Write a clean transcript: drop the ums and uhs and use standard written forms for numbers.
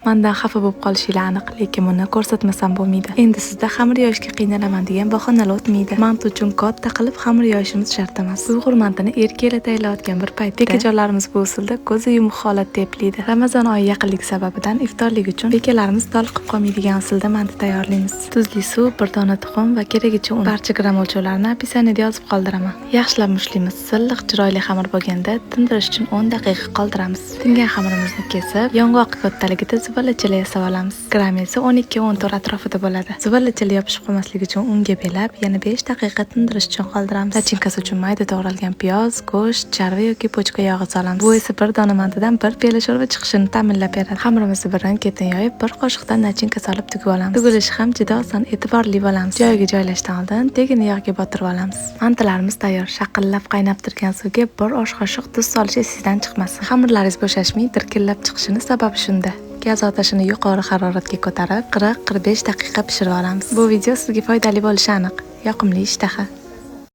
Mendan xafa bo'lib qolishingiz aniq, lekin buni ko'rsatmasam bo'lmaydi. Endi sizda xamir yoyishga qiynalaman degan bahonalar o'tmaydi. Mant uchun katta qilib xamir yoyishimiz shart emas. Uyg'ur mantini erkaklar tayyorlayotgan bir paytda bekajonlarimiz bu usulda ko'zi yumuq holatda eplaydi. Ramazon oyi yaqinligi sababidan iftorlik uchun bekalarimiz toliqib qolmaydigan usulda manti tayyorlaymiz. Tuzli suv, bir dona tuxum va keragicha un. Barcha gram o'lchovlarini opisiyanida yozib qoldiraman. Yaxshilab mushlaymiz. Silliq, chiroyli xamir bo'lganda tindirish uchun 10 daqiqa qoldiramiz. Tingan xamirimizni kesib, yong'oq kattaligida zuvalachalar yasab olamiz. Gram esa 12-14 atrofida bo'ladi. Zuvalachalar yopishib qolmasligi uchun unga belab, yana 5 daqiqa tindirish uchun qoldiramiz. Nachinkasi uchun mayda to'g'ralgan piyoz, go'sht, charva yoki pochka yog'i solamiz. Bu esa bir dona mantidan bir piyola sho'rva chiqishini ta'minlab beradi. Xamirimizni birin-ketin yoyib, bir qoshiqdan nachinka solib tugib olamiz. Tugilishi ham juda oson, e'tiborli bo'lamiz. Joyiga joylashdan oldin tegini yog'ga botirib olamiz. Mantilarimiz tayyor. Shaqillab qaynab turgan suvga bir osh qoshiq tuz solish esingizdan chiqmasin. Xamirlaringiz bo'shashmay, dirkillab chiqishini sababi shunda. Gaz otashini yuqori haroratga ko'tarib 40-45 daqiqa pishirib olamiz. Bu video sizga foydali bo'lishi aniq. Yoqimli ishtaha.